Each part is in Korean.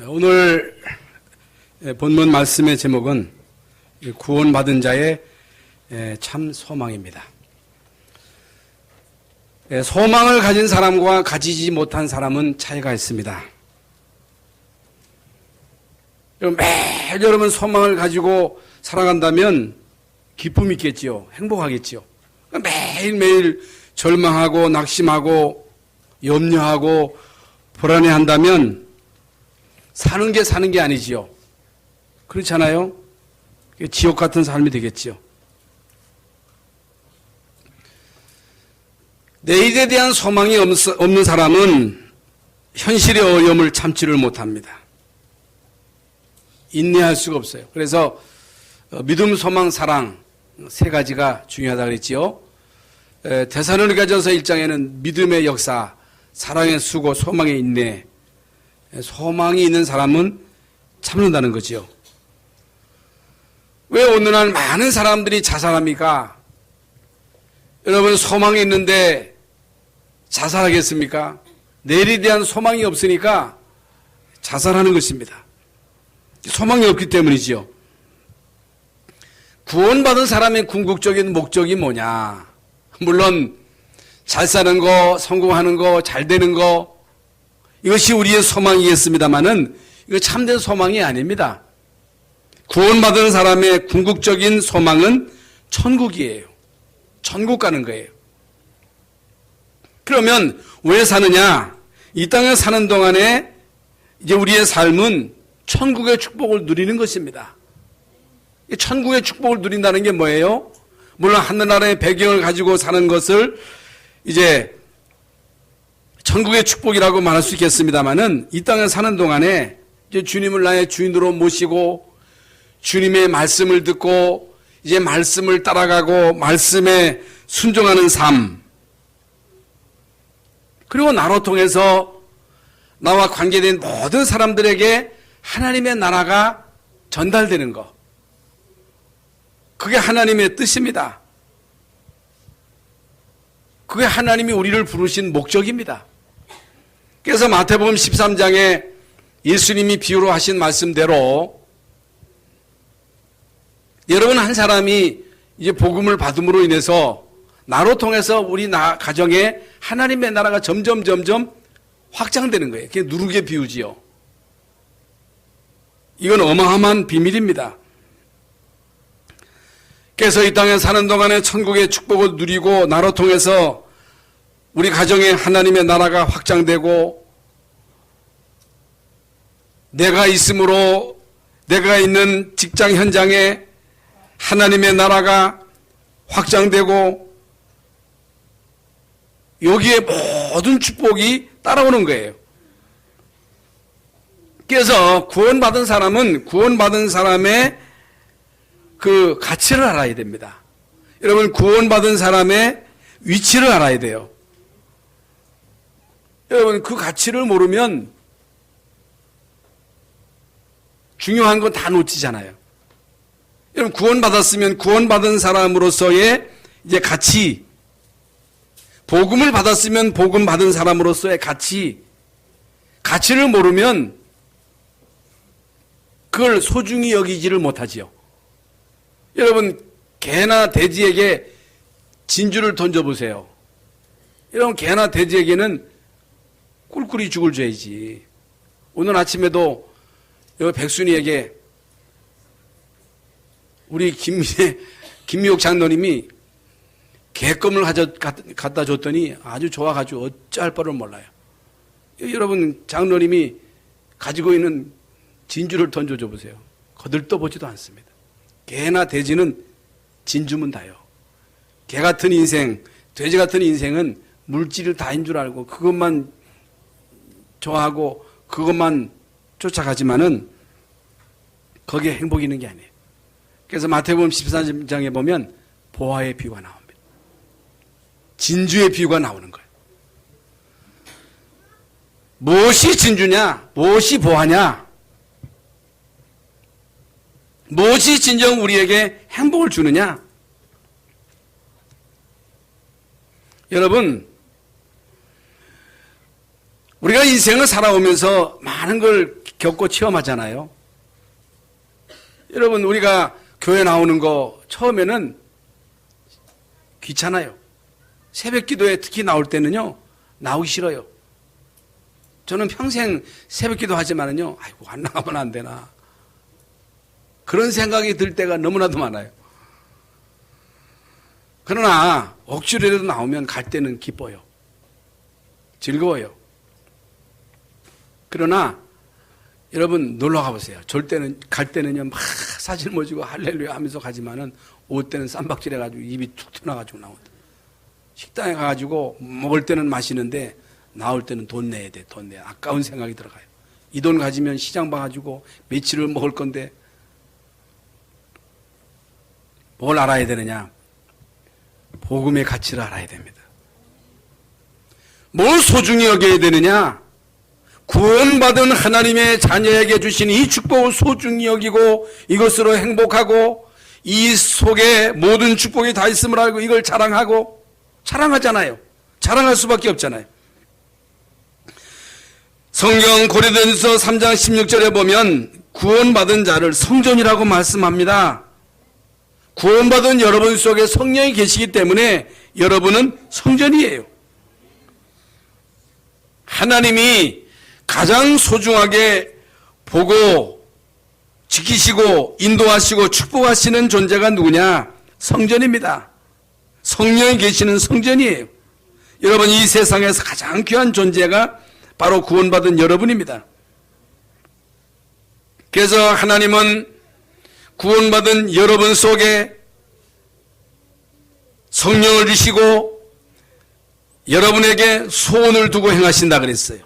오늘 본문 말씀의 제목은 구원받은 자의 참 소망입니다. 소망을 가진 사람과 가지지 못한 사람은 차이가 있습니다. 매일 여러분 소망을 가지고 살아간다면 기쁨이 있겠지요. 행복하겠지요. 매일매일 절망하고 낙심하고 염려하고 불안해한다면 사는 게 아니지요. 그렇잖아요. 지옥 같은 삶이 되겠지요. 내일에 대한 소망이 없는 사람은 현실의 어려움을 참지를 못합니다. 인내할 수가 없어요. 그래서 믿음, 소망, 사랑 세 가지가 중요하다고 그랬지요. 데살로니가전서 1장에는 믿음의 역사, 사랑의 수고, 소망의 인내, 소망이 있는 사람은 참는다는 거지요. 왜 오늘날 많은 사람들이 자살합니까? 여러분 소망이 있는데 자살하겠습니까? 내일에 대한 소망이 없으니까 자살하는 것입니다. 소망이 없기 때문이지요. 구원받은 사람의 궁극적인 목적이 뭐냐? 물론 잘 사는 거, 성공하는 거, 잘 되는 거 이것이 우리의 소망이겠습니다마는 이거 참된 소망이 아닙니다. 구원받은 사람의 궁극적인 소망은 천국이에요. 천국 가는 거예요. 그러면 왜 사느냐? 이 땅에 사는 동안에 이제 우리의 삶은 천국의 축복을 누리는 것입니다. 천국의 축복을 누린다는 게 뭐예요? 물론 하늘나라의 배경을 가지고 사는 것을 이제 천국의 축복이라고 말할 수 있겠습니다만은 이 땅에 사는 동안에 이제 주님을 나의 주인으로 모시고 주님의 말씀을 듣고 이제 말씀을 따라가고 말씀에 순종하는 삶, 그리고 나로 통해서 나와 관계된 모든 사람들에게 하나님의 나라가 전달되는 것, 그게 하나님의 뜻입니다. 그게 하나님이 우리를 부르신 목적입니다. 그래서 마태복음 13장에 예수님이 비유로 하신 말씀대로 여러분 한 사람이 이제 복음을 받음으로 인해서 나로 통해서 우리 가정에 하나님의 나라가 점점 확장되는 거예요. 그게 누룩의 비유지요. 이건 어마어마한 비밀입니다. 그래서 이 땅에 사는 동안에 천국의 축복을 누리고 나로 통해서 우리 가정에 하나님의 나라가 확장되고 내가 있으므로 내가 있는 직장 현장에 하나님의 나라가 확장되고 여기에 모든 축복이 따라오는 거예요. 그래서 구원받은 사람은 구원받은 사람의 그 가치를 알아야 됩니다. 여러분 구원받은 사람의 위치를 알아야 돼요. 여러분 그 가치를 모르면 중요한 건 다 놓치잖아요. 여러분 구원받았으면 구원받은 사람으로서의 이제 가치, 복음을 받았으면 복음 받은 사람으로서의 가치를 모르면 그걸 소중히 여기지를 못하지요. 여러분 개나 돼지에게 진주를 던져보세요. 여러분 개나 돼지에게는 꿀꿀이 죽을 줘야지. 오늘 아침에도 여기 백순이에게 우리 김미옥 장로님이 개껌을 갖다 줬더니 아주 좋아가지고 어찌할 바를 몰라요. 여러분 장로님이 가지고 있는 진주를 던져줘 보세요. 거들떠보지도 않습니다. 개나 돼지는 진주면 다요. 개 같은 인생, 돼지 같은 인생은 물질을 다인 줄 알고 그것만 좋아하고 그것만 쫓아가지만은 거기에 행복이 있는 게 아니에요. 그래서 마태복음 14장에 보면 보화의 비유가 나옵니다. 진주의 비유가 나오는 거예요. 무엇이 진주냐? 무엇이 보화냐? 무엇이 진정 우리에게 행복을 주느냐? 여러분 우리가 인생을 살아오면서 많은 걸 겪고 체험하잖아요. 여러분, 우리가 교회 나오는 거 처음에는 귀찮아요. 새벽 기도에 특히 나올 때는요, 나오기 싫어요. 저는 평생 새벽 기도 하지만은요, 아이고, 안 나가면 안 되나. 그런 생각이 들 때가 너무나도 많아요. 그러나, 억지로라도 나오면 갈 때는 기뻐요. 즐거워요. 그러나, 여러분, 놀러 가보세요. 갈 때는요, 막 사진 모시고 할렐루야 하면서 가지만은, 올 때는 쌈박질 해가지고 입이 툭 튀어나가지고 나온다. 식당에 가가지고 먹을 때는 마시는데, 나올 때는 돈 내야 돼, 돈 내야. 아까운 생각이 들어가요. 이 돈 가지면 시장 봐가지고 며칠을 먹을 건데, 뭘 알아야 되느냐? 복음의 가치를 알아야 됩니다. 뭘 소중히 여겨야 되느냐? 구원받은 하나님의 자녀에게 주신 이 축복을 소중히 여기고 이것으로 행복하고 이 속에 모든 축복이 다 있음을 알고 이걸 자랑하고 자랑하잖아요. 자랑할 수밖에 없잖아요. 성경 고린도전서 3장 16절에 보면 구원받은 자를 성전이라고 말씀합니다. 구원받은 여러분 속에 성령이 계시기 때문에 여러분은 성전이에요. 하나님이 가장 소중하게 보고 지키시고 인도하시고 축복하시는 존재가 누구냐? 성전입니다. 성령이 계시는 성전이에요. 여러분, 이 세상에서 가장 귀한 존재가 바로 구원받은 여러분입니다. 그래서 하나님은 구원받은 여러분 속에 성령을 주시고 여러분에게 소원을 두고 행하신다 그랬어요.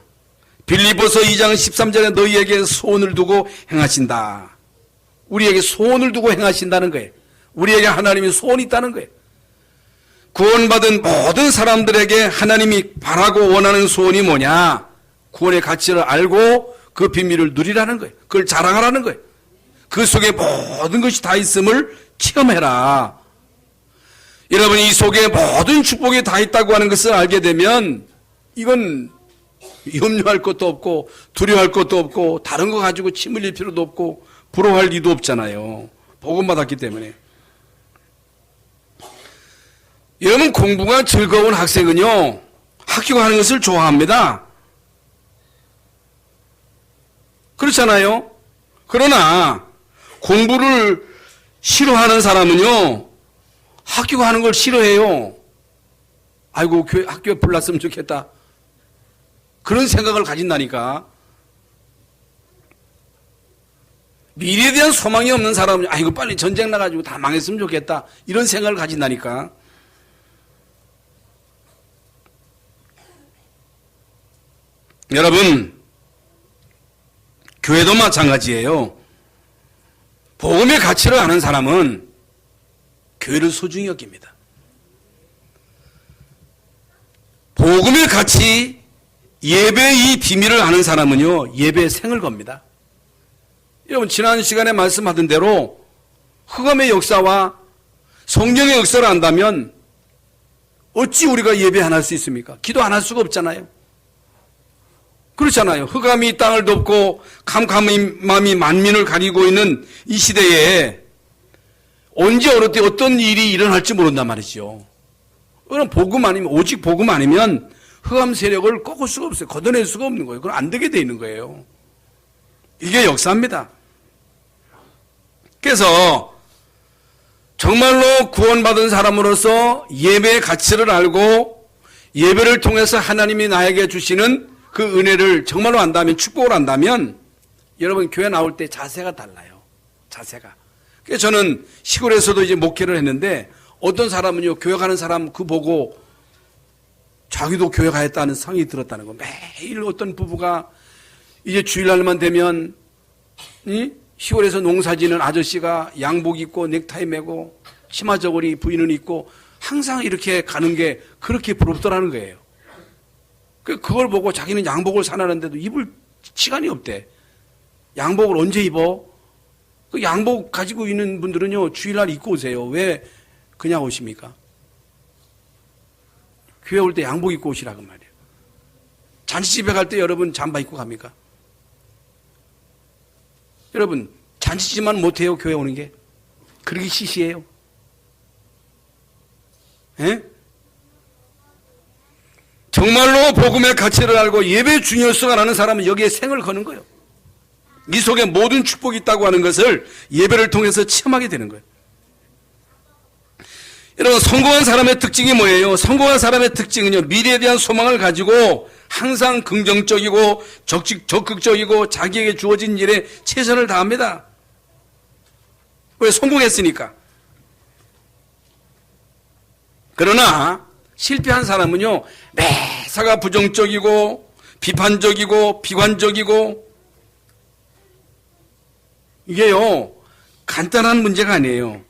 빌립보서 2장 13절에 너희에게 소원을 두고 행하신다. 우리에게 소원을 두고 행하신다는 거예요. 우리에게 하나님이 소원이 있다는 거예요. 구원받은 모든 사람들에게 하나님이 바라고 원하는 소원이 뭐냐? 구원의 가치를 알고 그 비밀을 누리라는 거예요. 그걸 자랑하라는 거예요. 그 속에 모든 것이 다 있음을 체험해라. 여러분, 이 속에 모든 축복이 다 있다고 하는 것을 알게 되면 이건 염려할 것도 없고 두려워할 것도 없고 다른 거 가지고 침 흘릴 필요도 없고 부러워할 리도 없잖아요. 복음 받았기 때문에. 여러분, 공부가 즐거운 학생은요, 학교 가는 것을 좋아합니다. 그렇잖아요. 그러나 공부를 싫어하는 사람은요, 학교 가는 걸 싫어해요. 아이고, 학교에 불났으면 좋겠다. 그런 생각을 가진다니까. 미래에 대한 소망이 없는 사람은 아이고, 빨리 전쟁 나가지고 다 망했으면 좋겠다. 이런 생각을 가진다니까. 여러분, 교회도 마찬가지예요. 복음의 가치를 아는 사람은 교회를 소중히 여깁니다. 복음의 가치, 예배의 이 비밀을 아는 사람은요, 예배의 생을 겁니다. 여러분, 지난 시간에 말씀하던 대로 흑암의 역사와 성령의 역사를 안다면 어찌 우리가 예배 안 할 수 있습니까? 기도 안 할 수가 없잖아요. 그렇잖아요. 흑암이 땅을 덮고 캄캄함이 만민을 가리고 있는 이 시대에 언제 어느 때 어떤 일이 일어날지 모른단 말이죠. 그럼 복음 아니면, 오직 복음 아니면 흑암 세력을 꺾을 수가 없어요. 걷어낼 수가 없는 거예요. 그건 안 되게 돼 있는 거예요. 이게 역사입니다. 그래서 정말로 구원받은 사람으로서 예배의 가치를 알고 예배를 통해서 하나님이 나에게 주시는 그 은혜를 정말로 안다면, 축복을 안다면 여러분, 교회 나올 때 자세가 달라요. 자세가. 그래서 저는 시골에서도 이제 목회를 했는데 어떤 사람은요, 교회 가는 사람 그 보고 자기도 교회 가야겠다는 성이 들었다는 거. 매일 어떤 부부가 이제 주일날만 되면 시골에서 농사 지는 아저씨가 양복 입고 넥타이 매고 치마 저고리 부인은 입고 항상 이렇게 가는 게 그렇게 부럽더라는 거예요. 그걸 보고 자기는 양복을 사놨는데도 입을 시간이 없대. 양복을 언제 입어? 그 양복 가지고 있는 분들은요, 주일날 입고 오세요. 왜 그냥 오십니까? 교회 올 때 양복 입고 오시라고 말이에요. 잔치집에 갈 때 여러분 잠바 입고 갑니까? 여러분, 잔치지만 못해요, 교회 오는 게. 그러기 시시해요. 예? 정말로 복음의 가치를 알고 예배의 중요성을 아는 사람은 여기에 생을 거는 거예요. 이 속에 모든 축복이 있다고 하는 것을 예배를 통해서 체험하게 되는 거예요. 여러분, 성공한 사람의 특징이 뭐예요? 성공한 사람의 특징은요, 미래에 대한 소망을 가지고 항상 긍정적이고 적극적이고 자기에게 주어진 일에 최선을 다합니다. 왜? 성공했으니까. 그러나 실패한 사람은요, 매사가 부정적이고 비판적이고 비관적이고, 이게요 간단한 문제가 아니에요.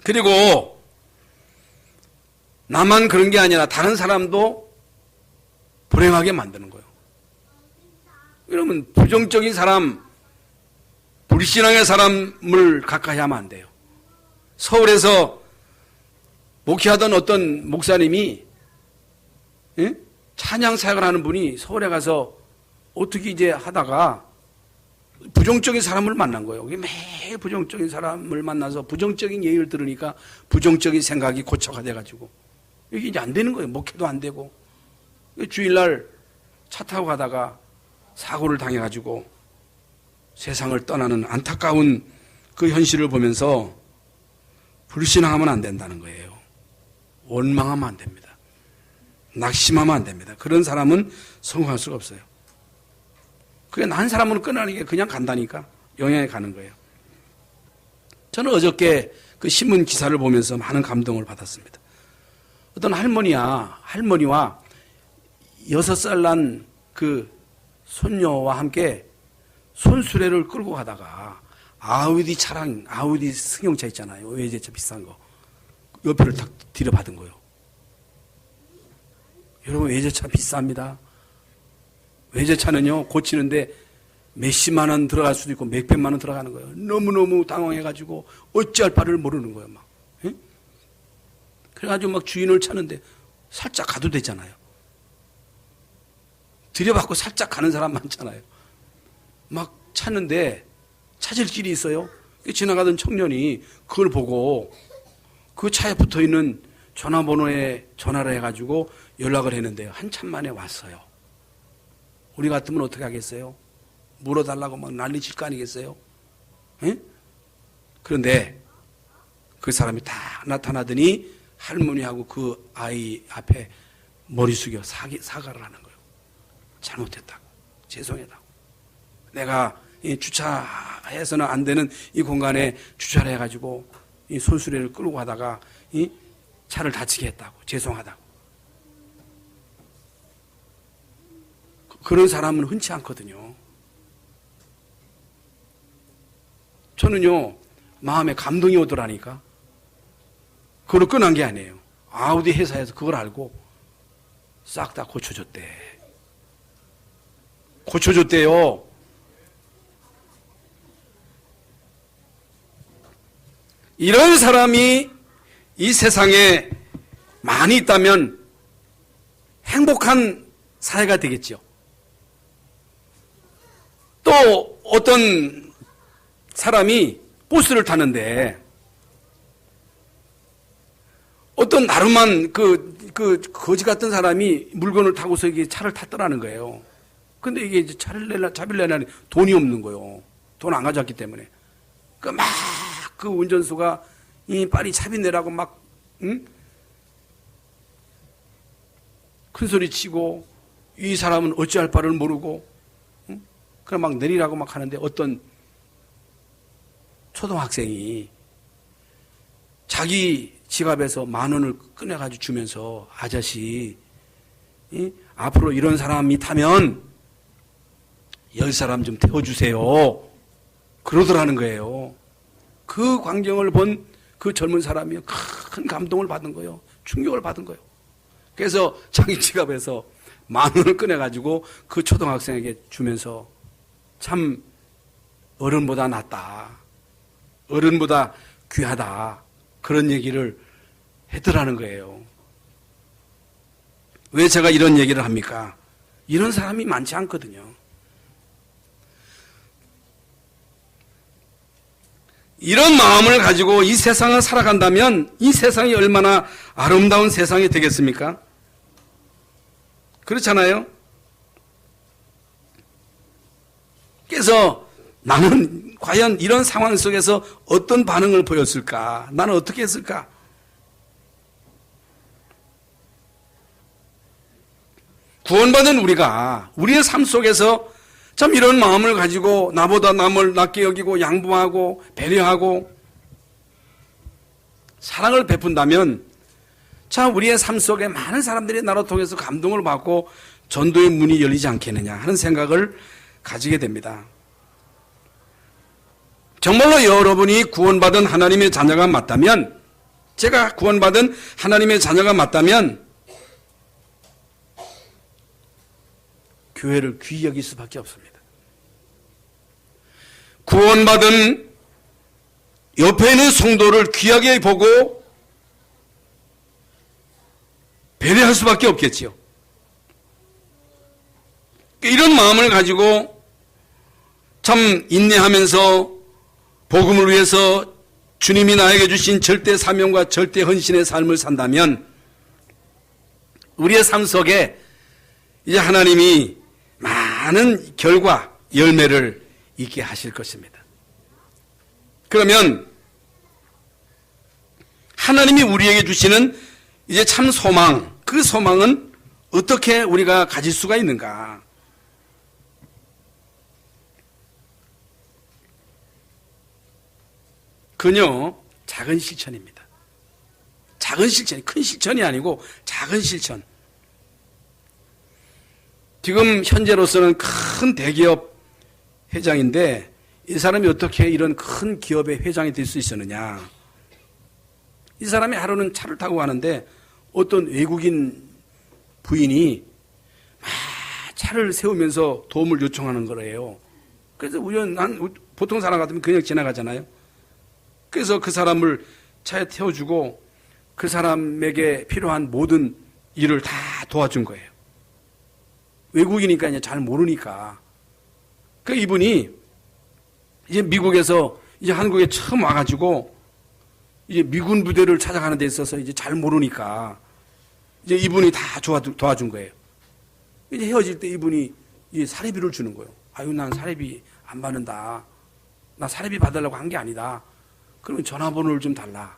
그리고 나만 그런 게 아니라 다른 사람도 불행하게 만드는 거예요. 그러면 부정적인 사람, 불신앙의 사람을 가까이 하면 안 돼요. 서울에서 목회하던 어떤 목사님이, 찬양 사역을 하는 분이 서울에 가서 어떻게 이제 하다가 부정적인 사람을 만난 거예요. 매일 부정적인 사람을 만나서 부정적인 얘기를 들으니까 부정적인 생각이 고착화 돼가지고 이게 이제 안 되는 거예요. 목회도 안 되고. 주일날 차 타고 가다가 사고를 당해가지고 세상을 떠나는 안타까운 그 현실을 보면서 불신앙하면 안 된다는 거예요. 원망하면 안 됩니다. 낙심하면 안 됩니다. 그런 사람은 성공할 수가 없어요. 그게 난 사람으로 끝나는 게 그냥 간다니까 영향이 가는 거예요. 저는 어저께 그 신문 기사를 보면서 많은 감동을 받았습니다. 어떤 할머니와 6살 난 그 손녀와 함께 손수레를 끌고 가다가 아우디 차량, 아우디 승용차 있잖아요. 외제차 비싼 거. 옆에를 탁 들여받은 거예요. 여러분, 외제차 비쌉니다. 외제차는요, 고치는데 몇십만 원 들어갈 수도 있고 몇백만 원 들어가는 거예요. 너무너무 당황해가지고 어찌할 바를 모르는 거예요, 막. 예? 그래가지고 막 주인을 찾는데 살짝 가도 되잖아요. 들여받고 살짝 가는 사람 많잖아요. 막 찾는데 찾을 길이 있어요. 지나가던 청년이 그걸 보고 그 차에 붙어 있는 전화번호에 전화를 해가지고 연락을 했는데 한참 만에 왔어요. 우리 같으면 어떻게 하겠어요? 물어달라고 막 난리 칠 거 아니겠어요? 에? 그런데 그 사람이 다 나타나더니 할머니하고 그 아이 앞에 머리 숙여 사과를 하는 거예요. 잘못했다고. 죄송하다고. 내가 이 주차해서는 안 되는 이 공간에 주차를 해가지고 이 손수레를 끌고 가다가 이 차를 다치게 했다고. 죄송하다고. 그런 사람은 흔치 않거든요. 저는요, 마음에 감동이 오더라니까. 그걸 끝난 게 아니에요. 아우디 회사에서 그걸 알고 싹 다 고쳐줬대. 고쳐줬대요. 이런 사람이 이 세상에 많이 있다면 행복한 사회가 되겠죠. 또 어떤 사람이 버스를 타는데 어떤 나름한 그 거지 같은 사람이 물건을 타고서 이게 차를 탔더라는 거예요. 근데 이게 이제 차비를 내려니 돈이 없는 거예요. 돈 안 가져왔기 때문에. 그 운전수가 빨리 차비 내라고 막, 응? 큰 소리 치고, 이 사람은 어찌할 바를 모르고, 응? 그럼 막 내리라고 막 하는데 어떤 초등학생이 자기 지갑에서 10,000원을 꺼내가지고 주면서 아저씨, 앞으로 이런 사람이 타면 10사람 좀 태워주세요. 그러더라는 거예요. 그 광경을 본 그 젊은 사람이 큰 감동을 받은 거예요. 충격을 받은 거예요. 그래서 자기 지갑에서 10,000원을 꺼내가지고 그 초등학생에게 주면서 참 어른보다 낫다. 어른보다 귀하다. 그런 얘기를 했더라는 거예요. 왜 제가 이런 얘기를 합니까? 이런 사람이 많지 않거든요. 이런 마음을 가지고 이 세상을 살아간다면 이 세상이 얼마나 아름다운 세상이 되겠습니까? 그렇잖아요? 그래서 나는 과연 이런 상황 속에서 어떤 반응을 보였을까? 나는 어떻게 했을까? 구원받은 우리가 우리의 삶 속에서 참 이런 마음을 가지고 나보다 남을 낮게 여기고 양보하고 배려하고 사랑을 베푼다면 참 우리의 삶 속에 많은 사람들이 나로 통해서 감동을 받고 전도의 문이 열리지 않겠느냐 하는 생각을 가지게 됩니다. 정말로 여러분이 구원받은 하나님의 자녀가 맞다면, 제가 구원받은 하나님의 자녀가 맞다면 교회를 귀히 여길 수밖에 없습니다. 구원받은 옆에 있는 성도를 귀하게 보고 배려할 수밖에 없겠지요. 이런 마음을 가지고 참 인내하면서 복음을 위해서 주님이 나에게 주신 절대 사명과 절대 헌신의 삶을 산다면 우리의 삶 속에 이제 하나님이 많은 결과, 열매를 있게 하실 것입니다. 그러면 하나님이 우리에게 주시는 이제 참 소망, 그 소망은 어떻게 우리가 가질 수가 있는가? 그녀 작은 실천입니다. 작은 실천이 큰 실천이 아니고 작은 실천. 지금 현재로서는 큰 대기업 회장인데 이 사람이 어떻게 이런 큰 기업의 회장이 될 수 있었느냐. 이 사람이 하루는 차를 타고 가는데 어떤 외국인 부인이 막 차를 세우면서 도움을 요청하는 거래요. 그래서 보통 사람 같으면 그냥 지나가잖아요. 그래서 그 사람을 차에 태워주고 그 사람에게 필요한 모든 일을 다 도와준 거예요. 외국이니까 이제 잘 모르니까. 그 이분이 이제 미국에서 이제 한국에 처음 와가지고 이제 미군 부대를 찾아가는 데 있어서 이제 잘 모르니까 이제 이분이 다 도와준 거예요. 이제 헤어질 때 이분이 이제 사례비를 주는 거예요. 아유, 난 사례비 안 받는다. 나 사례비 받으려고 한 게 아니다. 그러면 전화번호를 좀 달라.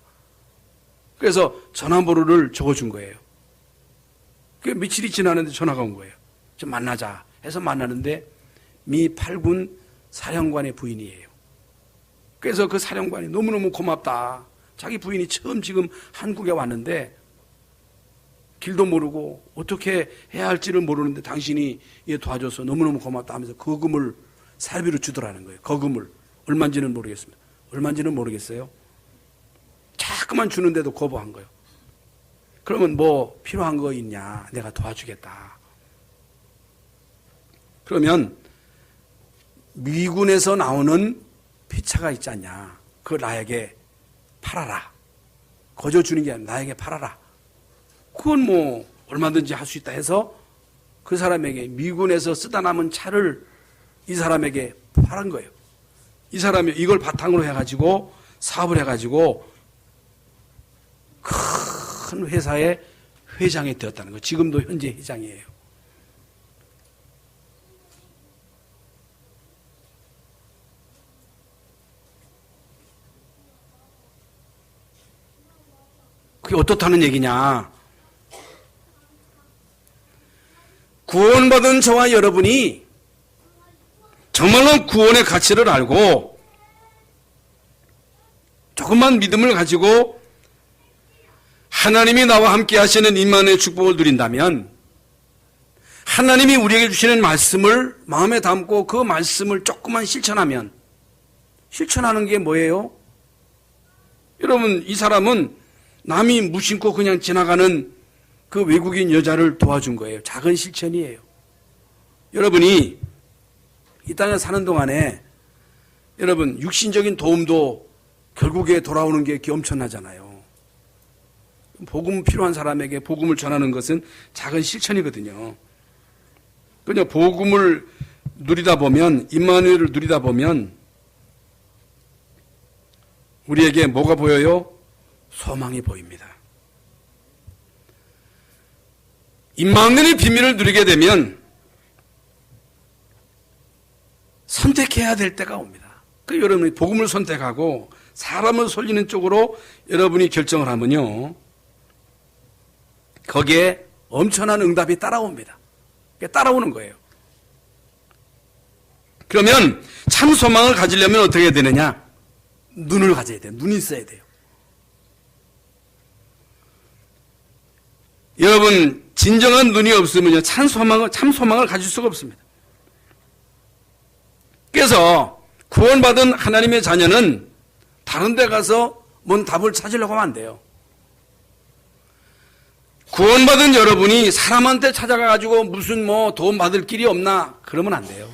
그래서 전화번호를 적어준 거예요. 그 며칠이 지나는데 전화가 온 거예요. 좀 만나자 해서 만나는데 미 8군 사령관의 부인이에요. 그래서 그 사령관이 너무너무 고맙다. 자기 부인이 처음 지금 한국에 왔는데 길도 모르고 어떻게 해야 할지를 모르는데 당신이 도와줘서 너무너무 고맙다 하면서 거금을 사비로 주더라는 거예요. 거금을. 얼마인지는 모르겠습니다. 얼마인지는 모르겠어요. 자꾸만 주는데도 거부한 거예요. 그러면 뭐 필요한 거 있냐? 내가 도와주겠다. 그러면 미군에서 나오는 피차가 있지 않냐? 그걸 나에게 팔아라. 거저 주는 게 아니라 나에게 팔아라. 그건 뭐 얼마든지 할 수 있다 해서 그 사람에게 미군에서 쓰다 남은 차를 이 사람에게 팔은 거예요. 이 사람이 이걸 바탕으로 해가지고 사업을 해가지고 큰 회사의 회장이 되었다는 거예요. 지금도 현재 회장이에요. 그게 어떻다는 얘기냐? 구원받은 저와 여러분이 정말로 구원의 가치를 알고 조금만 믿음을 가지고 하나님이 나와 함께 하시는 임마누엘의 축복을 누린다면 하나님이 우리에게 주시는 말씀을 마음에 담고 그 말씀을 조금만 실천하면, 실천하는 게 뭐예요? 여러분, 이 사람은 남이 무심코 그냥 지나가는 그 외국인 여자를 도와준 거예요. 작은 실천이에요. 여러분이 이 땅에 사는 동안에 여러분 육신적인 도움도 결국에 돌아오는 게 엄청나잖아요. 복음 필요한 사람에게 복음을 전하는 것은 작은 실천이거든요. 그냥 복음을 누리다 보면, 임마누엘을 누리다 보면 우리에게 뭐가 보여요? 소망이 보입니다. 임마누엘의 비밀을 누리게 되면 선택해야 될 때가 옵니다. 그 여러분이 복음을 선택하고 사람을 살리는 쪽으로 여러분이 결정을 하면요, 거기에 엄청난 응답이 따라옵니다. 따라오는 거예요. 그러면 참 소망을 가지려면 어떻게 해야 되느냐? 눈을 가져야 돼요. 눈이 있어야 돼요. 여러분, 진정한 눈이 없으면요, 참 소망을 가질 수가 없습니다. 그래서 구원받은 하나님의 자녀는 다른 데 가서 뭔 답을 찾으려고 하면 안 돼요. 구원받은 여러분이 사람한테 찾아가가지고 무슨 도움 받을 길이 없나? 그러면 안 돼요.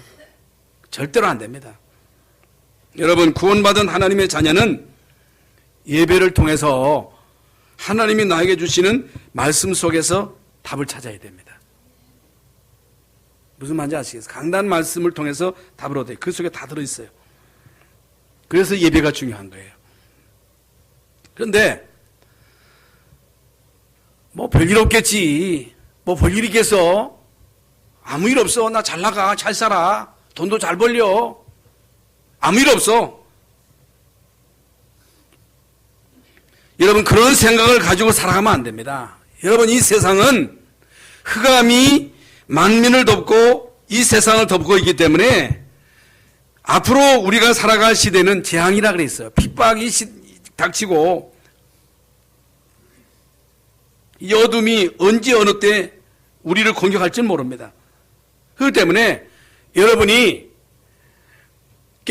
절대로 안 됩니다. 여러분, 구원받은 하나님의 자녀는 예배를 통해서 하나님이 나에게 주시는 말씀 속에서 답을 찾아야 됩니다. 무슨 말인지 아시겠어요? 강단 말씀을 통해서 답을 얻어요. 그 속에 다 들어있어요. 그래서 예배가 중요한 거예요. 그런데 별일 없겠지. 별일 있겠어. 아무 일 없어. 나 잘 나가. 잘 살아. 돈도 잘 벌려. 아무 일 없어. 여러분, 그런 생각을 가지고 살아가면 안 됩니다. 여러분, 이 세상은 흑암이 만민을 덮고 이 세상을 덮고 있기 때문에 앞으로 우리가 살아갈 시대는 재앙이라 그랬어요. 핍박이 닥치고 이 어둠이 언제 어느 때 우리를 공격할지는 모릅니다. 그렇기 때문에 여러분이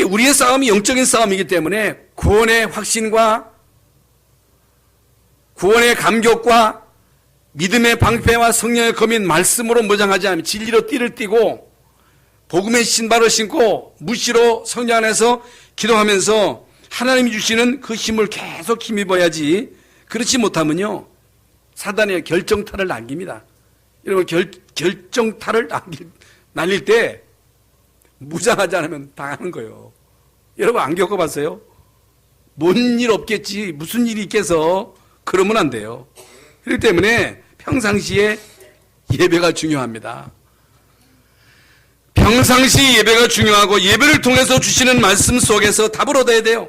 우리의 싸움이 영적인 싸움이기 때문에 구원의 확신과 구원의 감격과 믿음의 방패와 성령의 검인 말씀으로 무장하지 않으면 진리로 띠를 띠고 복음의 신발을 신고 무시로 성령 안에서 기도하면서 하나님이 주시는 그 힘을 계속 힘입어야지. 그렇지 못하면요, 사단의 결정타를 남깁니다. 여러분, 결정타를 날릴 때 무장하지 않으면 당하는 거예요. 여러분, 안 겪어봤어요? 뭔 일 없겠지, 무슨 일이 있겠어? 그러면 안 돼요. 그렇기 때문에 평상시에 예배가 중요합니다. 평상시 예배가 중요하고 예배를 통해서 주시는 말씀 속에서 답을 얻어야 돼요.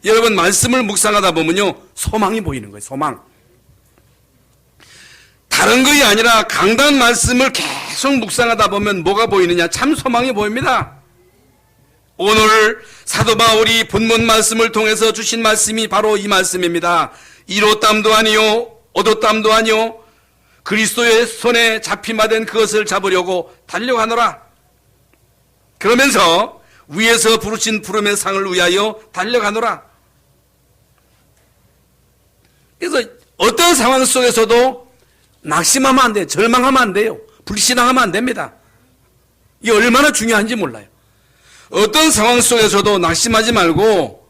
여러분, 말씀을 묵상하다 보면요, 소망이 보이는 거예요. 소망. 다른 것이 아니라 강단 말씀을 계속 묵상하다 보면 뭐가 보이느냐? 참 소망이 보입니다. 오늘 사도 바울이 본문 말씀을 통해서 주신 말씀이 바로 이 말씀입니다. 이로땀도 아니요 오도땀도 아니요 그리스도의 손에 잡힘받은 그것을 잡으려고 달려가노라. 그러면서 위에서 부르신 부름의 상을 위하여 달려가노라. 그래서 어떤 상황 속에서도 낙심하면 안 돼요. 절망하면 안 돼요. 불신앙하면 안 됩니다. 이게 얼마나 중요한지 몰라요. 어떤 상황 속에서도 낙심하지 말고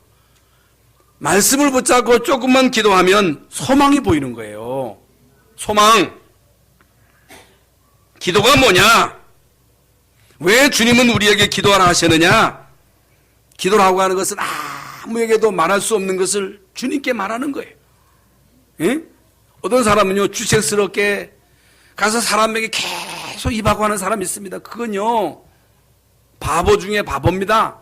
말씀을 붙잡고 조금만 기도하면 소망이 보이는 거예요. 소망. 기도가 뭐냐? 왜 주님은 우리에게 기도하라 하셨느냐? 기도라고 하는 것은 아무에게도 말할 수 없는 것을 주님께 말하는 거예요. 예? 어떤 사람은요, 주책스럽게 가서 사람에게 계속 입하고 하는 사람이 있습니다. 그건요, 바보 중에 바보입니다.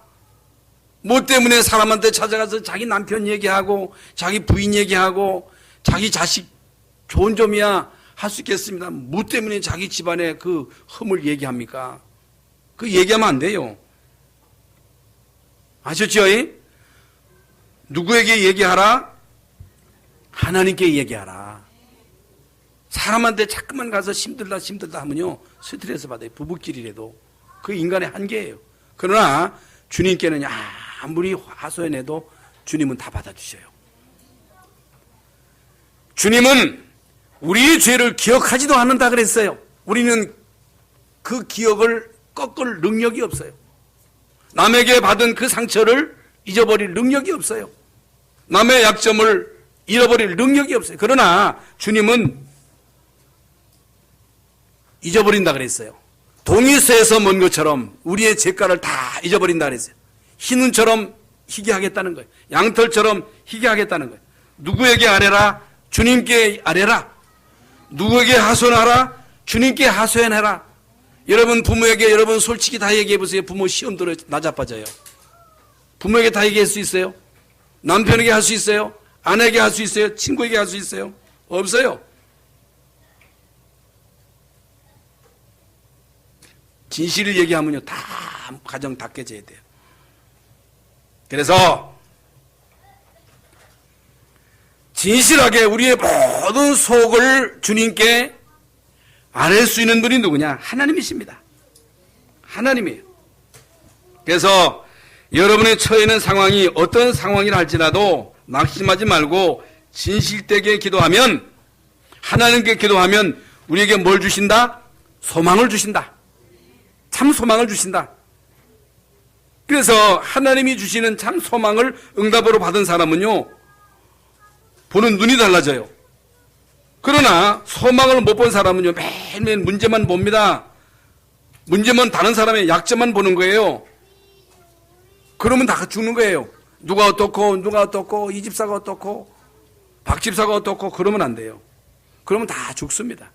뭐 때문에 사람한테 찾아가서 자기 남편 얘기하고 자기 부인 얘기하고 자기 자식 좋은 점이야 할 수 있겠습니다. 뭐 때문에 자기 집안의 그 흠을 얘기합니까? 그 얘기하면 안 돼요. 아셨죠? 누구에게 얘기하라? 하나님께 얘기하라. 사람한테 자꾸만 가서 힘들다 하면요, 스트레스 받아요. 부부끼리라도. 그 인간의 한계예요. 그러나 주님께는 아무리 하소연해도 주님은 다 받아주셔요. 주님은 우리의 죄를 기억하지도 않는다 그랬어요. 우리는 그 기억을 꺾을 능력이 없어요. 남에게 받은 그 상처를 잊어버릴 능력이 없어요. 남의 약점을 잃어버릴 능력이 없어요. 그러나 주님은 잊어버린다 그랬어요. 동이 쇠에서 먼 것처럼 우리의 죄가를 다 잊어버린다 그랬어요. 흰 눈처럼 희게 하겠다는 거예요. 양털처럼 희게 하겠다는 거예요. 누구에게 아뢰라? 주님께 아뢰라. 누구에게 하소연하라? 주님께 하소연해라. 여러분 부모에게 여러분 솔직히 다 얘기해 보세요. 부모 시험 들어 나자빠져요. 부모에게 다 얘기할 수 있어요? 남편에게 할 수 있어요? 아내에게 할 수 있어요? 친구에게 할 수 있어요? 없어요. 진실을 얘기하면요 다 가정 다 깨져야 돼요. 그래서 진실하게 우리의 모든 속을 주님께 아뢰 수 있는 분이 누구냐? 하나님이십니다. 하나님이에요. 그래서 여러분의 처해 있는 상황이 어떤 상황이라 할지라도 낙심하지 말고 진실되게 기도하면, 하나님께 기도하면 우리에게 뭘 주신다? 소망을 주신다. 참 소망을 주신다. 그래서 하나님이 주시는 참 소망을 응답으로 받은 사람은요 보는 눈이 달라져요. 그러나 소망을 못 본 사람은요 매일매일 문제만 봅니다. 문제만 다른 사람의 약점만 보는 거예요. 그러면 다 죽는 거예요. 누가 어떻고 이 집사가 어떻고 박 집사가 어떻고 그러면 안 돼요. 그러면 다 죽습니다.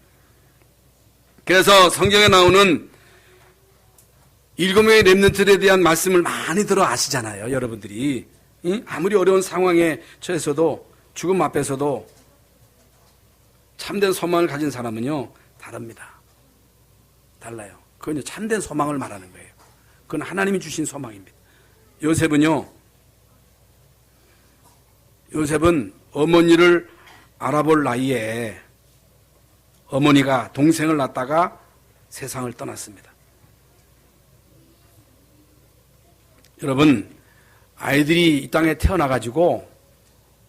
그래서 성경에 나오는 7명의 렘넌트에 대한 말씀을 많이 들어 아시잖아요. 여러분들이 아무리 어려운 상황에 처해서도 죽음 앞에서도 참된 소망을 가진 사람은요 다릅니다. 달라요. 그건 참된 소망을 말하는 거예요. 그건 하나님이 주신 소망입니다. 요셉은 어머니를 알아볼 나이에 어머니가 동생을 낳다가 세상을 떠났습니다. 여러분, 아이들이 이 땅에 태어나가지고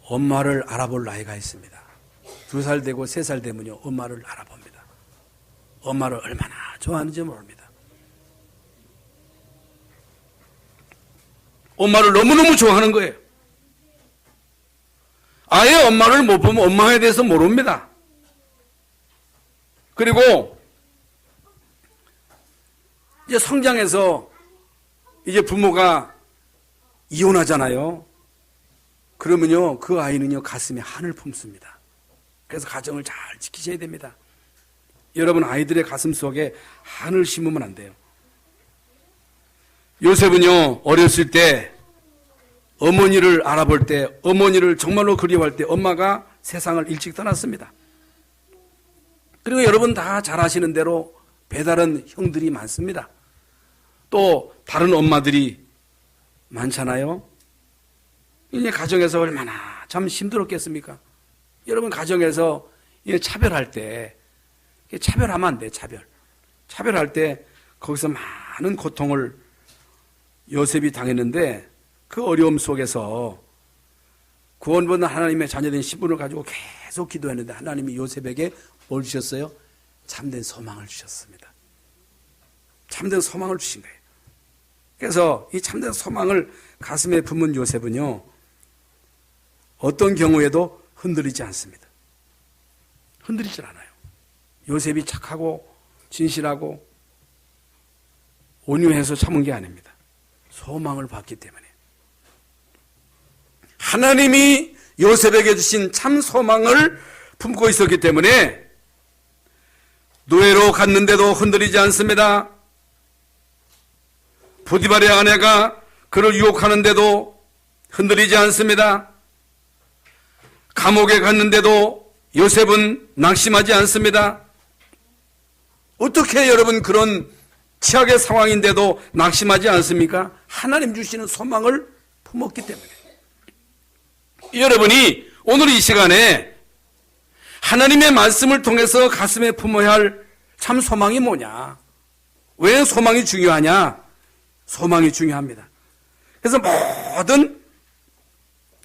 엄마를 알아볼 나이가 있습니다. 2살 되고 3살 되면요 엄마를 알아봅니다. 엄마를 얼마나 좋아하는지 모릅니다. 엄마를 너무너무 좋아하는 거예요. 아예 엄마를 못 보면 엄마에 대해서 모릅니다. 그리고 이제 성장해서 이제 부모가 이혼하잖아요. 그러면요 그 아이는요 가슴에 한을 품습니다. 그래서 가정을 잘 지키셔야 됩니다. 여러분 아이들의 가슴 속에 한을 심으면 안 돼요. 요셉은요 어렸을 때 어머니를 알아볼 때, 어머니를 정말로 그리워할 때 엄마가 세상을 일찍 떠났습니다. 그리고 여러분 다 잘 아시는 대로 배다른 형들이 많습니다. 또 다른 엄마들이 많잖아요. 이제 가정에서 얼마나 참 힘들었겠습니까? 여러분 가정에서 차별할 때 차별하면 안 돼. 차별할 때 거기서 많은 고통을 요셉이 당했는데 그 어려움 속에서 구원받는 하나님의 자녀된 신분을 가지고 계속 기도했는데 하나님이 요셉에게 뭘 주셨어요? 참된 소망을 주셨습니다. 참된 소망을 주신 거예요. 그래서 이 참된 소망을 가슴에 품은 요셉은요 어떤 경우에도 흔들리지 않습니다. 흔들리질 않아요. 요셉이 착하고 진실하고 온유해서 참은 게 아닙니다. 소망을 받기 때문에. 하나님이 요셉에게 주신 참 소망을 품고 있었기 때문에 노예로 갔는데도 흔들리지 않습니다. 보디발의 아내가 그를 유혹하는데도 흔들리지 않습니다. 감옥에 갔는데도 요셉은 낙심하지 않습니다. 어떻게 여러분 그런 최악의 상황인데도 낙심하지 않습니까? 하나님 주시는 소망을 품었기 때문에. 여러분이 오늘 이 시간에 하나님의 말씀을 통해서 가슴에 품어야 할 참 소망이 뭐냐? 왜 소망이 중요하냐? 소망이 중요합니다. 그래서 모든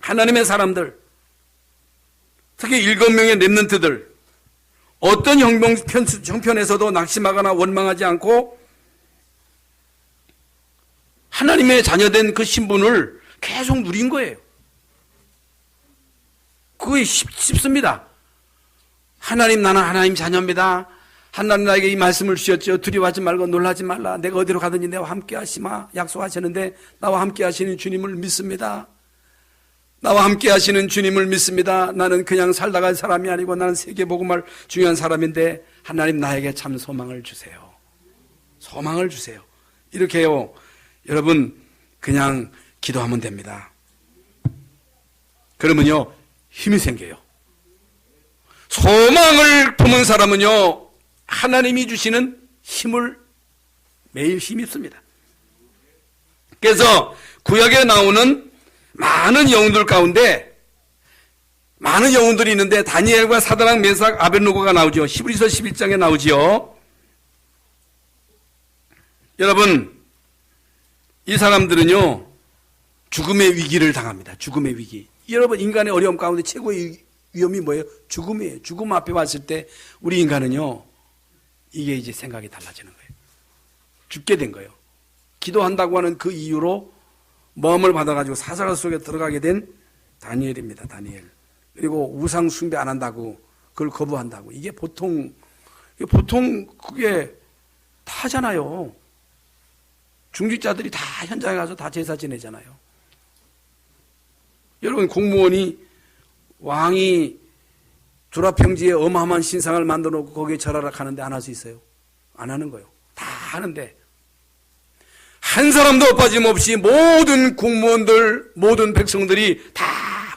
하나님의 사람들, 특히 7명의 렘넌트들, 어떤 형편에서도 낙심하거나 원망하지 않고 하나님의 자녀된 그 신분을 계속 누린 거예요. 그게 쉽습니다. 하나님 나는 하나님 자녀입니다. 하나님 나에게 이 말씀을 주셨죠. 두려워하지 말고 놀라지 말라. 내가 어디로 가든지 내와 함께 하시마 약속하셨는데 나와 함께 하시는 주님을 믿습니다. 나와 함께 하시는 주님을 믿습니다. 나는 그냥 살다 갈 사람이 아니고 나는 세계복음할 중요한 사람인데 하나님 나에게 참 소망을 주세요. 소망을 주세요. 이렇게요. 여러분 그냥 기도하면 됩니다. 그러면요 힘이 생겨요. 소망을 품은 사람은요 하나님이 주시는 힘을 매일 힘입습니다. 그래서 구약에 나오는 많은 영웅들 가운데 많은 영웅들이 있는데 다니엘과 사드락 메삭 아벳느고가 나오죠. 히브리서 11장에 나오지요. 여러분 이 사람들은요 죽음의 위기를 당합니다. 죽음의 위기. 여러분 인간의 어려움 가운데 최고의 위험이 뭐예요? 죽음이에요. 죽음 앞에 왔을 때 우리 인간은요 이게 이제 생각이 달라지는 거예요. 죽게 된 거예요. 기도한다고 하는 그 이유로 모험을 받아가지고 사자굴 속에 들어가게 된 다니엘입니다. 다니엘. 그리고 우상 숭배 안 한다고 그걸 거부한다고. 이게 보통 그게 다 하잖아요. 중직자들이 다 현장에 가서 다 제사 지내잖아요. 여러분 공무원이 왕이 두라평지에 어마어마한 신상을 만들어 놓고 거기에 절하라 하는데 안 할 수 있어요? 안 하는 거예요. 다 하는데 한 사람도 빠짐없이 모든 공무원들 모든 백성들이 다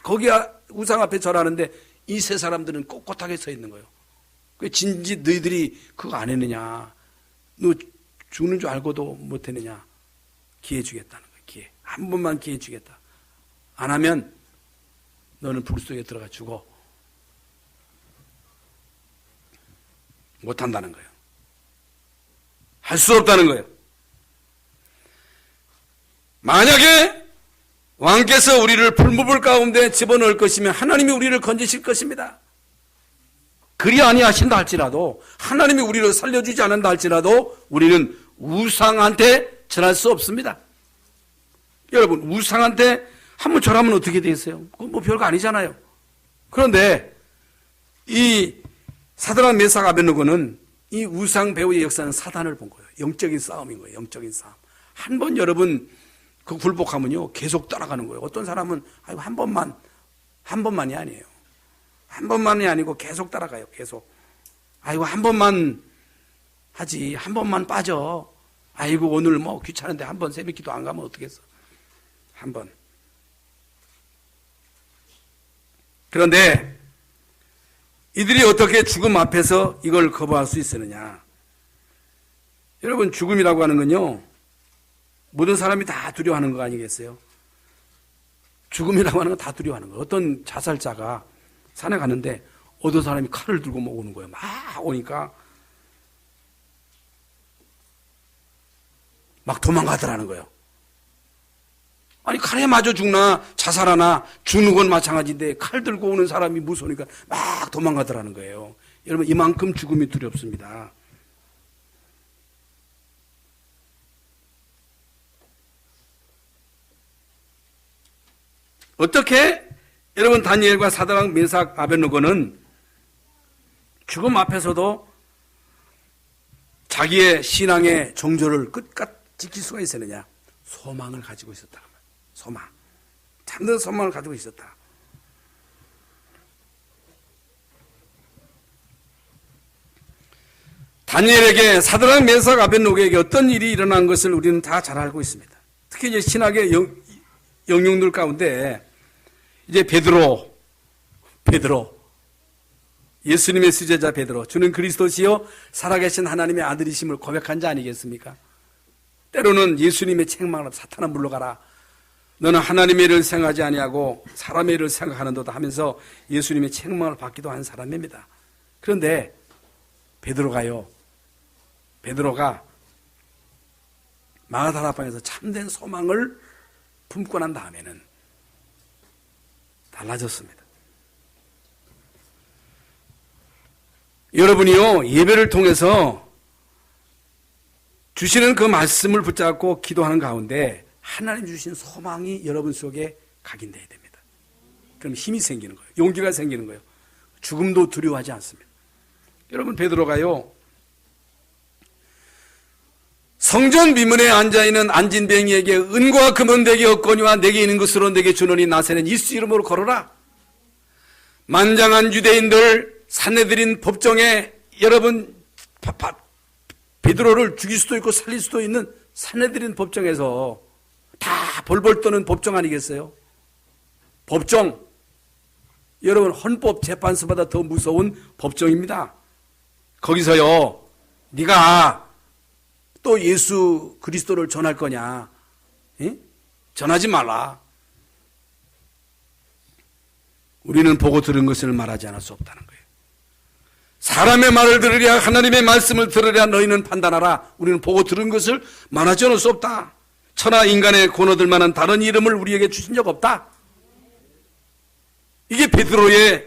거기 우상 앞에 절하는데 이 세 사람들은 꼿꼿하게 서 있는 거예요. 그 진지 너희들이 그거 안 했느냐? 너 죽는 줄 알고도 못 했느냐? 기회 주겠다는 거예요. 기회. 한 번만 기회 주겠다. 안 하면 너는 불 속에 들어가 죽어. 못 한다는 거예요. 할 수 없다는 거예요. 만약에 왕께서 우리를 풀무불 가운데 집어넣을 것이면 하나님이 우리를 건지실 것입니다. 그리 아니하신다 할지라도 하나님이 우리를 살려주지 않는다 할지라도 우리는 우상한테 절할 수 없습니다. 여러분 우상한테 한번 절하면 어떻게 되겠어요? 그건 뭐 별거 아니잖아요. 그런데 이 사드락 메삭 아벳느고는 이 우상 배우의 역사는 사단을 본 거예요. 영적인 싸움인 거예요. 영적인 싸움. 한 번 여러분 그 굴복하면요 계속 따라가는 거예요. 어떤 사람은 아이고 한 번만이 아니에요. 한 번만이 아니고 계속 따라가요. 계속. 아이고 한 번만 하지. 한 번만 빠져. 아이고 오늘 뭐 귀찮은데 한 번 새벽기도 안 가면 어떡겠어. 한 번. 그런데 이들이 어떻게 죽음 앞에서 이걸 거부할 수 있었느냐. 여러분 죽음이라고 하는 건요 모든 사람이 다 두려워하는 거 아니겠어요? 죽음이라고 하는 건 다 두려워하는 거예요. 어떤 자살자가 산에 갔는데 어떤 사람이 칼을 들고 막 오는 거예요. 막 오니까 막 도망가더라는 거예요. 아니 칼에 맞아 죽나 자살하나 죽는 건 마찬가지인데 칼 들고 오는 사람이 무서우니까 막 도망가더라는 거예요. 여러분 이만큼 죽음이 두렵습니다. 어떻게 여러분 다니엘과 사드락 메삭 아벳느고는 죽음 앞에서도 자기의 신앙의 정조를 끝까지 지킬 수가 있었느냐? 소망을 가지고 있었다. 소망. 참된 소망을 가지고 있었다. 다니엘에게 사드락 메삭 아벳느고에게 어떤 일이 일어난 것을 우리는 다 잘 알고 있습니다. 특히 이제 신학의 영웅들 가운데 이제 베드로 예수님의 수제자 베드로 주는 그리스도시요 살아계신 하나님의 아들이심을 고백한 자 아니겠습니까? 때로는 예수님의 책망을 사탄아 물러가라. 너는 하나님의 일을 생각하지 아니하고 사람의 일을 생각하는도다 하면서 예수님의 책망을 받기도 한 사람입니다. 그런데 베드로가 마가다락방에서 참된 소망을 품고 난 다음에는 달라졌습니다. 여러분이요 예배를 통해서 주시는 그 말씀을 붙잡고 기도하는 가운데 하나님 주신 소망이 여러분 속에 각인되어야 됩니다. 그럼 힘이 생기는 거예요. 용기가 생기는 거예요. 죽음도 두려워하지 않습니다. 여러분 베드로가요 성전 미문에 앉아있는 안진뱅이에게 은과 금은 내게 없거니와 내게 있는 것으로 내게 주노니 나세는 예수 이름으로 걸어라. 만장한 유대인들 산헤드린 법정에 여러분 베드로를 죽일 수도 있고 살릴 수도 있는 산헤드린 법정에서 다 벌벌 떠는 법정 아니겠어요? 법정. 여러분 헌법 재판소보다 더 무서운 법정입니다. 거기서요 네가 또 예수 그리스도를 전할 거냐? 에? 전하지 말라. 우리는 보고 들은 것을 말하지 않을 수 없다는 거예요. 사람의 말을 들으랴 하나님의 말씀을 들으랴 너희는 판단하라. 우리는 보고 들은 것을 말하지 않을 수 없다. 천하 인간의 권어들 만한 다른 이름을 우리에게 주신 적 없다. 이게 베드로의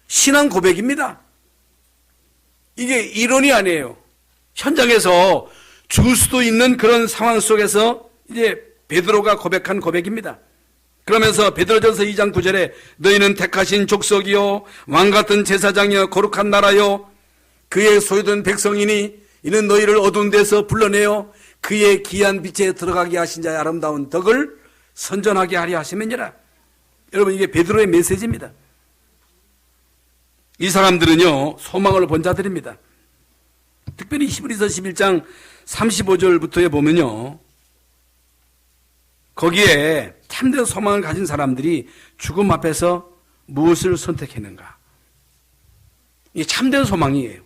신앙 고백입니다. 이게 이론이 아니에요. 현장에서 죽을 수도 있는 그런 상황 속에서 이제 베드로가 고백한 고백입니다. 그러면서 베드로전서 2장 9절에 너희는 택하신 족속이요 왕같은 제사장이요 거룩한 나라요 그의 소유된 백성이니 이는 너희를 어두운 데서 불러내어 그의 귀한 빛에 들어가게 하신 자의 아름다운 덕을 선전하게 하려 하시면이라. 여러분 이게 베드로의 메시지입니다. 이 사람들은요 소망을 본 자들입니다. 특별히 히브리서 11장 35절부터에 보면요 거기에 참된 소망을 가진 사람들이 죽음 앞에서 무엇을 선택했는가? 이게 참된 소망이에요.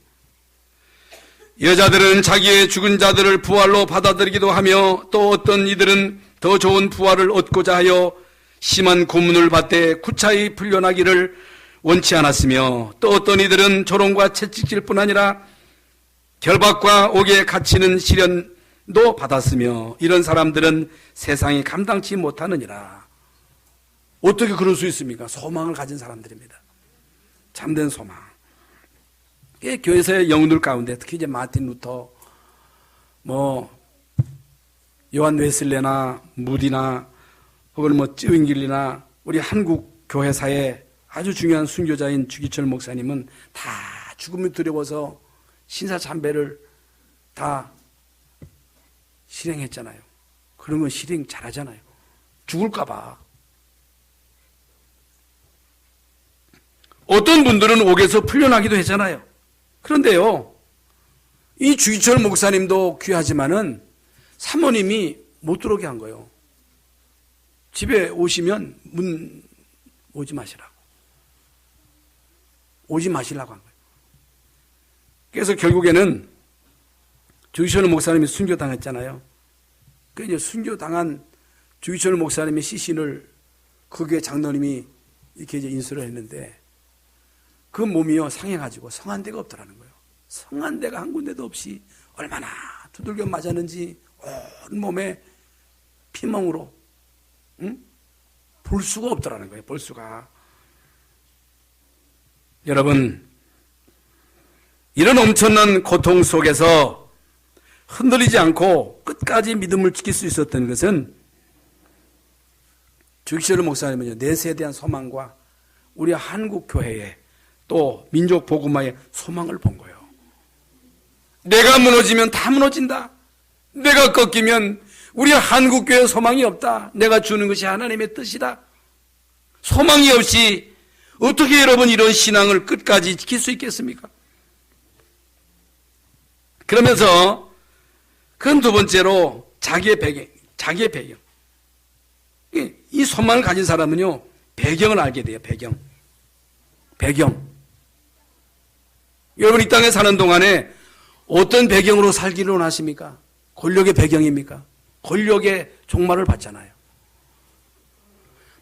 여자들은 자기의 죽은 자들을 부활로 받아들이기도 하며 또 어떤 이들은 더 좋은 부활을 얻고자 하여 심한 고문을 받되 구차히 풀려나기를 원치 않았으며 또 어떤 이들은 조롱과 채찍질 뿐 아니라 결박과 옥에 갇히는 시련도 받았으며 이런 사람들은 세상이 감당치 못하느니라. 어떻게 그럴 수 있습니까? 소망을 가진 사람들입니다. 참된 소망. 교회에서의 영웅들 가운데 특히 이제 마틴 루터, 요한 웨슬레나 무디나 혹은 쯔윙길리나 우리 한국 교회사의 아주 중요한 순교자인 주기철 목사님은 다 죽음이 두려워서 신사참배를 다 실행했잖아요. 그런 건 실행 잘하잖아요. 죽을까봐. 어떤 분들은 옥에서 풀려나기도 했잖아요. 그런데요, 이 주기철 목사님도 귀하지만은 사모님이 못 들어오게 한 거예요. 집에 오시면 문 오지 마시라고. 오지 마시라고 한 거예요. 그래서 결국에는 주기철 목사님이 순교당했잖아요. 그 이제 순교당한 주기철 목사님의 시신을 그 교회 장로님이 이렇게 이제 인수를 했는데 그 몸이요 상해가지고 성한 데가 없더라는 거예요. 성한 데가 한 군데도 없이 얼마나 두들겨 맞았는지 온 몸에 피멍으로 볼 수가 없더라는 거예요. 볼 수가. 여러분 이런 엄청난 고통 속에서 흔들리지 않고 끝까지 믿음을 지킬 수 있었던 것은 주기철 목사님은요 내세에 대한 소망과 우리 한국 교회에 또 민족 복음화의 소망을 본 거예요. 내가 무너지면 다 무너진다. 내가 꺾이면 우리 한국 교회 소망이 없다. 내가 주는 것이 하나님의 뜻이다. 소망이 없이 어떻게 여러분 이런 신앙을 끝까지 지킬 수 있겠습니까? 그러면서 그건 두 번째로 자기의 배경. 이 소망을 가진 사람은요 배경을 알게 돼요. 배경. 여러분 이 땅에 사는 동안에 어떤 배경으로 살기를 원하십니까? 권력의 배경입니까? 권력의 종말을 받잖아요.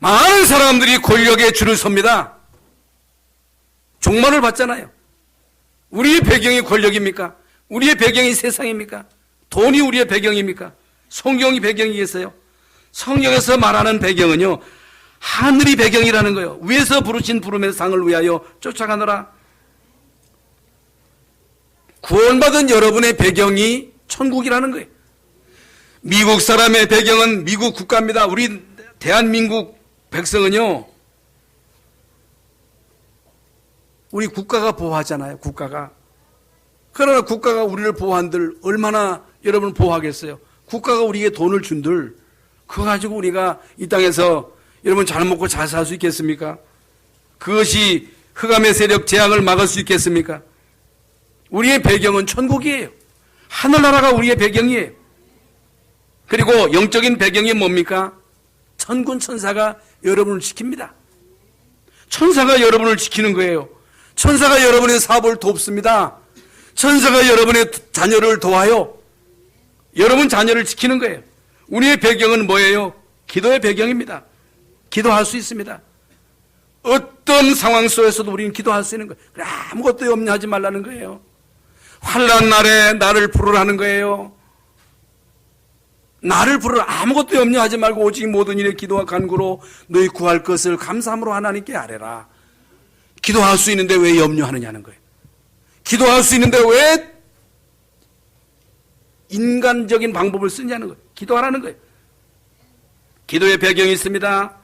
많은 사람들이 권력에 줄을 섭니다. 종말을 받잖아요. 우리의 배경이 권력입니까? 우리의 배경이 세상입니까? 돈이 우리의 배경입니까? 성경이 배경이겠어요? 성경에서 말하는 배경은요 하늘이 배경이라는 거예요. 위에서 부르신 부름의 상을 위하여 쫓아가느라. 구원받은 여러분의 배경이 천국이라는 거예요. 미국 사람의 배경은 미국 국가입니다. 우리 대한민국 백성은요 우리 국가가 보호하잖아요. 국가가. 그러나 국가가 우리를 보호한들 얼마나 여러분을 보호하겠어요? 국가가 우리에게 돈을 준들 그거 가지고 우리가 이 땅에서 여러분 잘 먹고 잘 살 수 있겠습니까? 그것이 흑암의 세력 재앙을 막을 수 있겠습니까? 우리의 배경은 천국이에요. 하늘나라가 우리의 배경이에요. 그리고 영적인 배경이 뭡니까? 천군 천사가 여러분을 지킵니다. 천사가 여러분을 지키는 거예요. 천사가 여러분의 사업을 돕습니다. 천사가 여러분의 자녀를 도와요. 여러분 자녀를 지키는 거예요. 우리의 배경은 뭐예요? 기도의 배경입니다. 기도할 수 있습니다. 어떤 상황 속에서도 우리는 기도할 수 있는 거예요. 아무것도 염려하지 말라는 거예요. 환난 날에 나를 부르라는 거예요. 나를 부르라. 아무것도 염려하지 말고 오직 모든 일에 기도와 간구로 너희 구할 것을 감사함으로 하나님께 아뢰라. 기도할 수 있는데 왜 염려하느냐는 거예요. 기도할 수 있는데 왜 인간적인 방법을 쓰냐는 거예요. 기도하라는 거예요. 기도의 배경이 있습니다.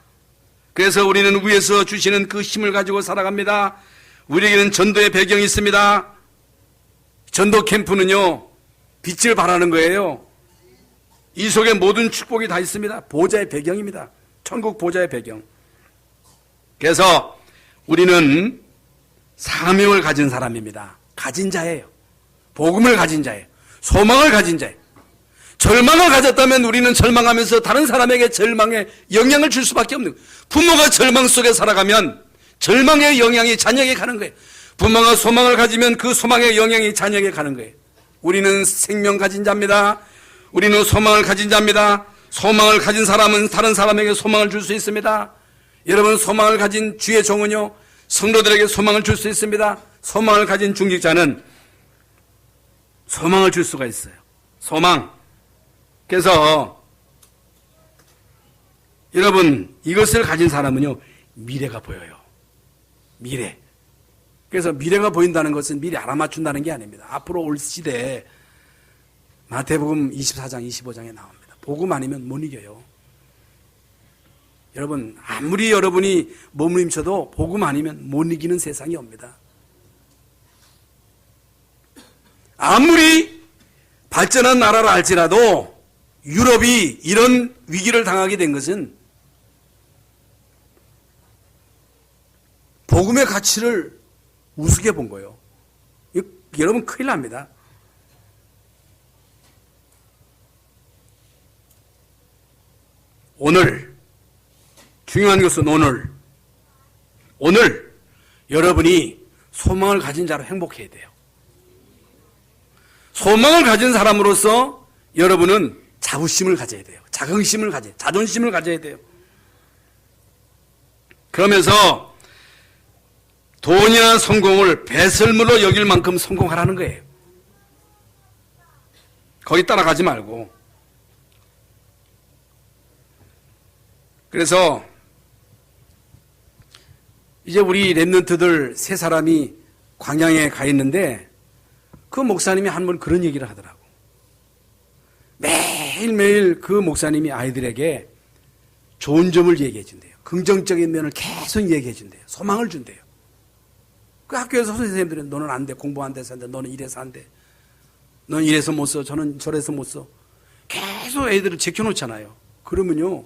그래서 우리는 위에서 주시는 그 힘을 가지고 살아갑니다. 우리에게는 전도의 배경이 있습니다. 전도 캠프는요, 빛을 발하는 거예요. 이 속에 모든 축복이 다 있습니다. 보좌의 배경입니다. 천국 보좌의 배경. 그래서 우리는 사명을 가진 사람입니다. 가진 자예요. 복음을 가진 자예요. 소망을 가진 자예요. 절망을 가졌다면 우리는 절망하면서 다른 사람에게 절망에 영향을 줄 수밖에 없는 거예요. 부모가 절망 속에 살아가면 절망의 영향이 자녀에게 가는 거예요. 부모가 소망을 가지면 그 소망의 영향이 자녀에게 가는 거예요. 우리는 생명 가진 자입니다. 우리는 소망을 가진 자입니다. 소망을 가진 사람은 다른 사람에게 소망을 줄 수 있습니다. 여러분, 소망을 가진 주의 종은요, 성도들에게 소망을 줄 수 있습니다. 소망을 가진 중직자는 소망을 줄 수가 있어요. 소망. 그래서 여러분, 이것을 가진 사람은요, 미래가 보여요. 미래. 그래서 미래가 보인다는 것은 미리 알아맞춘다는 게 아닙니다. 앞으로 올 시대에 마태복음 24장 25장에 나옵니다. 복음 아니면 못 이겨요. 여러분, 아무리 여러분이 몸부림쳐도 복음 아니면 못 이기는 세상이 옵니다. 아무리 발전한 나라라 할지라도 유럽이 이런 위기를 당하게 된 것은 복음의 가치를 우습게 본 거예요. 여러분, 큰일 납니다. 오늘, 중요한 것은 오늘 여러분이 소망을 가진 자로 행복해야 돼요. 소망을 가진 사람으로서 여러분은 자부심을 가져야 돼요. 자긍심을 가져야 돼요. 자존심을 가져야 돼요. 그러면서 돈이나 성공을 배설물로 여길 만큼 성공하라는 거예요. 거기 따라가지 말고. 그래서 이제 우리 랩런트들 세 사람이 광양에 가 있는데 그 목사님이 한 번 그런 얘기를 하더라고. 매일매일 그 목사님이 아이들에게 좋은 점을 얘기해 준대요. 긍정적인 면을 계속 얘기해 준대요. 소망을 준대요. 그 학교에서 선생님들은 너는 안 돼. 공부 안 돼서 안 돼. 너는 이래서 안 돼. 너는 이래서 못 써. 저는 저래서 못 써. 계속 애들을 제껴놓잖아요. 그러면요,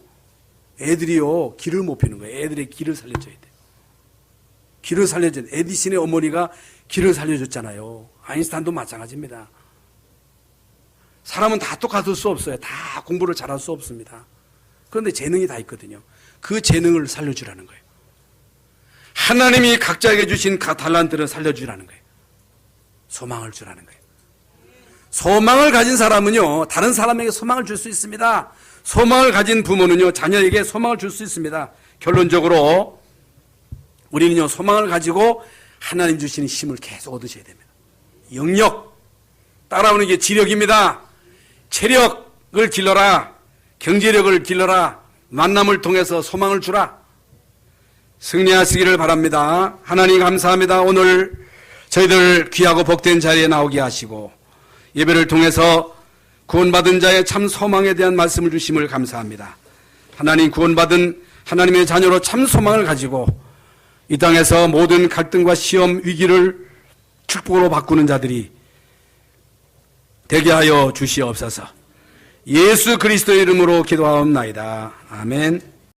애들이요, 길을 못 피는 거예요. 애들의 길을 살려줘야 돼요. 길을 살려줘야 돼요. 에디슨의 어머니가 길을 살려줬잖아요. 아인슈타인도 마찬가지입니다. 사람은 다 똑같을 수 없어요. 다 공부를 잘할 수 없습니다. 그런데 재능이 다 있거든요. 그 재능을 살려주라는 거예요. 하나님이 각자에게 주신 각 달란트를 살려주라는 거예요. 소망을 주라는 거예요. 소망을 가진 사람은요, 다른 사람에게 소망을 줄 수 있습니다. 소망을 가진 부모는요, 자녀에게 소망을 줄 수 있습니다. 결론적으로 우리는요, 소망을 가지고 하나님 주시는 힘을 계속 얻으셔야 됩니다. 영역, 따라오는 게 지력입니다. 체력을 길러라. 경제력을 길러라. 만남을 통해서 소망을 주라. 승리하시기를 바랍니다. 하나님 감사합니다. 오늘 저희들 귀하고 복된 자리에 나오게 하시고 예배를 통해서 구원받은 자의 참 소망에 대한 말씀을 주심을 감사합니다. 하나님, 구원받은 하나님의 자녀로 참 소망을 가지고 이 땅에서 모든 갈등과 시험, 위기를 축복으로 바꾸는 자들이 되게 하여 주시옵소서. 예수 그리스도의 이름으로 기도하옵나이다. 아멘.